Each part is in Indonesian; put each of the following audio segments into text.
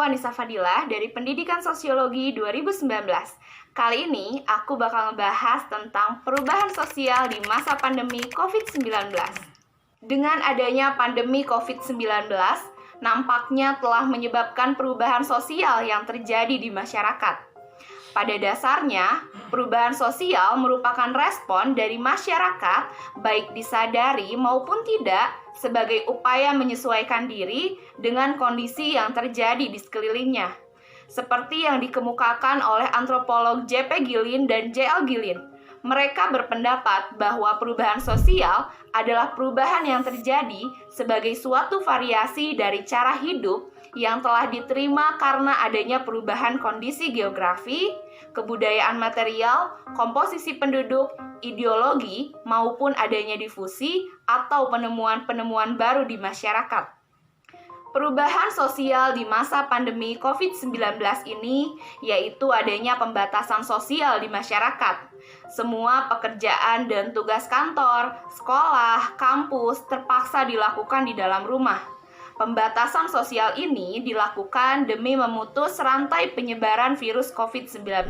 Anissa Fadilah dari Pendidikan Sosiologi 2019. Kali ini aku bakal ngebahas tentang perubahan sosial di masa pandemi COVID-19. Dengan adanya pandemi COVID-19, nampaknya telah menyebabkan perubahan sosial yang terjadi di masyarakat. Pada dasarnya, perubahan sosial merupakan respon dari masyarakat, baik disadari maupun tidak, sebagai upaya menyesuaikan diri dengan kondisi yang terjadi di sekelilingnya. Seperti yang dikemukakan oleh antropolog J.P. Gillin dan J.L. Gillin, mereka berpendapat bahwa perubahan sosial adalah perubahan yang terjadi sebagai suatu variasi dari cara hidup yang telah diterima karena adanya perubahan kondisi geografi, kebudayaan material, komposisi penduduk, ideologi, maupun adanya difusi atau penemuan-penemuan baru di masyarakat. Perubahan sosial di masa pandemi COVID-19 ini yaitu adanya pembatasan sosial di masyarakat. Semua pekerjaan dan tugas kantor, sekolah, kampus terpaksa dilakukan di dalam rumah. Pembatasan sosial ini dilakukan demi memutus rantai penyebaran virus COVID-19.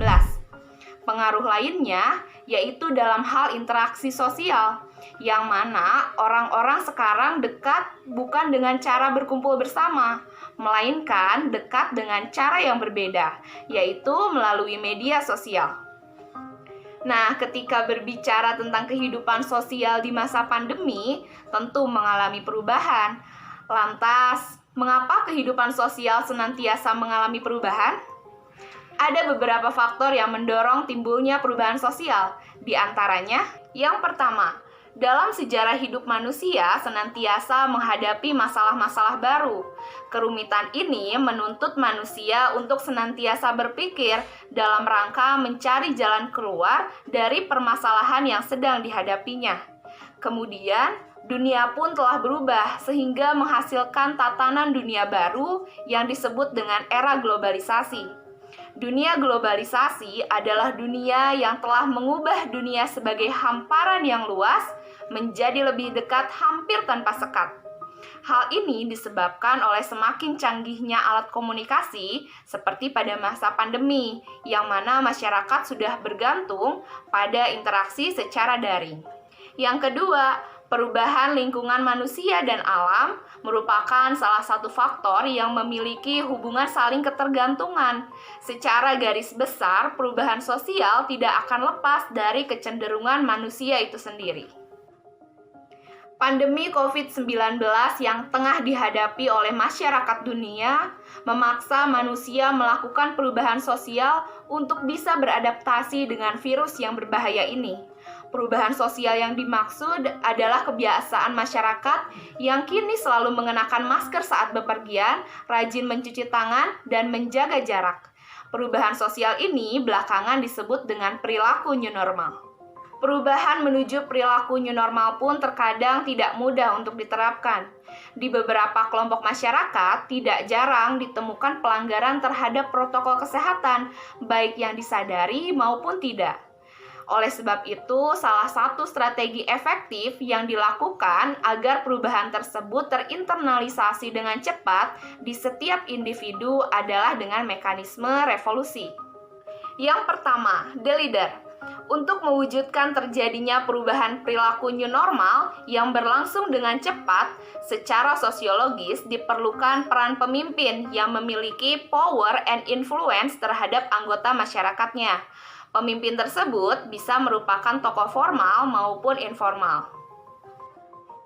Pengaruh lainnya yaitu dalam hal interaksi sosial, yang mana orang-orang sekarang dekat bukan dengan cara berkumpul bersama, melainkan dekat dengan cara yang berbeda, yaitu melalui media sosial. Nah, ketika berbicara tentang kehidupan sosial di masa pandemi, tentu mengalami perubahan. Lantas, mengapa kehidupan sosial senantiasa mengalami perubahan? Ada beberapa faktor yang mendorong timbulnya perubahan sosial. Di antaranya, yang pertama, dalam sejarah hidup manusia senantiasa menghadapi masalah-masalah baru. Kerumitan ini menuntut manusia untuk senantiasa berpikir dalam rangka mencari jalan keluar dari permasalahan yang sedang dihadapinya. Kemudian, dunia pun telah berubah sehingga menghasilkan tatanan dunia baru yang disebut dengan era globalisasi. Dunia globalisasi adalah dunia yang telah mengubah dunia sebagai hamparan yang luas menjadi lebih dekat hampir tanpa sekat. Hal ini disebabkan oleh semakin canggihnya alat komunikasi seperti pada masa pandemi, yang mana masyarakat sudah bergantung pada interaksi secara daring. Yang kedua, perubahan lingkungan manusia dan alam merupakan salah satu faktor yang memiliki hubungan saling ketergantungan. Secara garis besar, perubahan sosial tidak akan lepas dari kecenderungan manusia itu sendiri. Pandemi COVID-19 yang tengah dihadapi oleh masyarakat dunia memaksa manusia melakukan perubahan sosial untuk bisa beradaptasi dengan virus yang berbahaya ini. Perubahan sosial yang dimaksud adalah kebiasaan masyarakat yang kini selalu mengenakan masker saat bepergian, rajin mencuci tangan, dan menjaga jarak. Perubahan sosial ini belakangan disebut dengan perilaku new normal. Perubahan menuju perilaku new normal pun terkadang tidak mudah untuk diterapkan. Di beberapa kelompok masyarakat, tidak jarang ditemukan pelanggaran terhadap protokol kesehatan, baik yang disadari maupun tidak. Oleh sebab itu, salah satu strategi efektif yang dilakukan agar perubahan tersebut terinternalisasi dengan cepat di setiap individu adalah dengan mekanisme revolusi. Yang pertama, the leader. Untuk mewujudkan terjadinya perubahan perilaku new normal yang berlangsung dengan cepat, secara sosiologis diperlukan peran pemimpin yang memiliki power and influence terhadap anggota masyarakatnya. Pemimpin tersebut bisa merupakan tokoh formal maupun informal.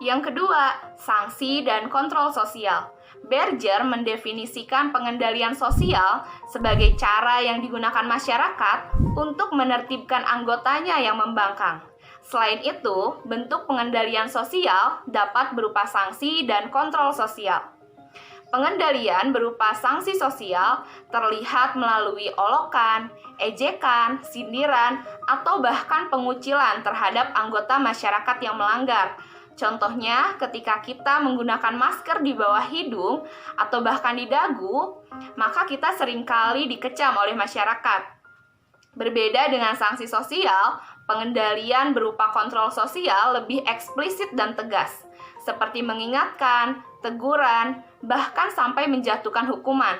Yang kedua, sanksi dan kontrol sosial. Berger mendefinisikan pengendalian sosial sebagai cara yang digunakan masyarakat untuk menertibkan anggotanya yang membangkang. Selain itu, bentuk pengendalian sosial dapat berupa sanksi dan kontrol sosial. Pengendalian berupa sanksi sosial terlihat melalui olokan, ejekan, sindiran, atau bahkan pengucilan terhadap anggota masyarakat yang melanggar. Contohnya, ketika kita menggunakan masker di bawah hidung atau bahkan di dagu, maka kita seringkali dikecam oleh masyarakat. Berbeda dengan sanksi sosial, pengendalian berupa kontrol sosial lebih eksplisit dan tegas, seperti mengingatkan, teguran, bahkan sampai menjatuhkan hukuman.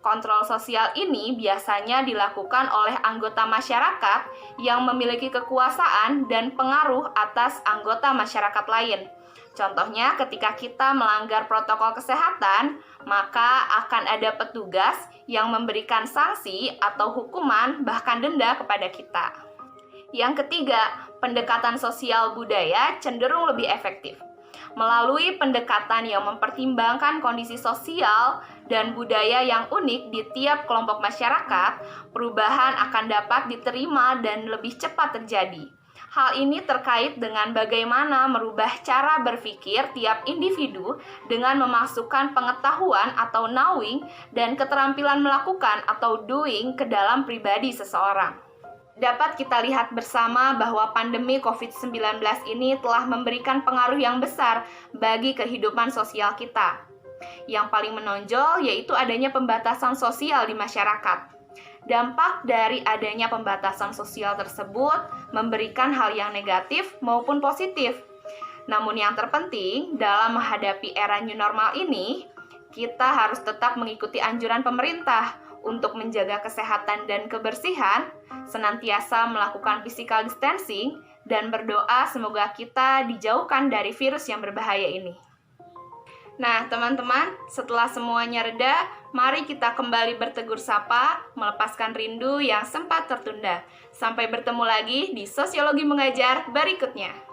Kontrol sosial ini biasanya dilakukan oleh anggota masyarakat yang memiliki kekuasaan dan pengaruh atas anggota masyarakat lain. Contohnya, ketika kita melanggar protokol kesehatan, maka akan ada petugas yang memberikan sanksi atau hukuman, bahkan denda kepada kita. Yang ketiga, pendekatan sosial budaya cenderung lebih efektif. Melalui pendekatan yang mempertimbangkan kondisi sosial dan budaya yang unik di tiap kelompok masyarakat, perubahan akan dapat diterima dan lebih cepat terjadi. Hal ini terkait dengan bagaimana merubah cara berpikir tiap individu dengan memasukkan pengetahuan atau knowing dan keterampilan melakukan atau doing ke dalam pribadi seseorang. Dapat kita lihat bersama bahwa pandemi COVID-19 ini telah memberikan pengaruh yang besar bagi kehidupan sosial kita. Yang paling menonjol yaitu adanya pembatasan sosial di masyarakat. Dampak dari adanya pembatasan sosial tersebut memberikan hal yang negatif maupun positif. Namun yang terpenting dalam menghadapi era new normal ini, kita harus tetap mengikuti anjuran pemerintah untuk menjaga kesehatan dan kebersihan, senantiasa melakukan physical distancing, dan berdoa semoga kita dijauhkan dari virus yang berbahaya ini. Nah, teman-teman, setelah semuanya reda, mari kita kembali bertegur sapa, melepaskan rindu yang sempat tertunda. Sampai bertemu lagi di Sosiologi Mengajar berikutnya.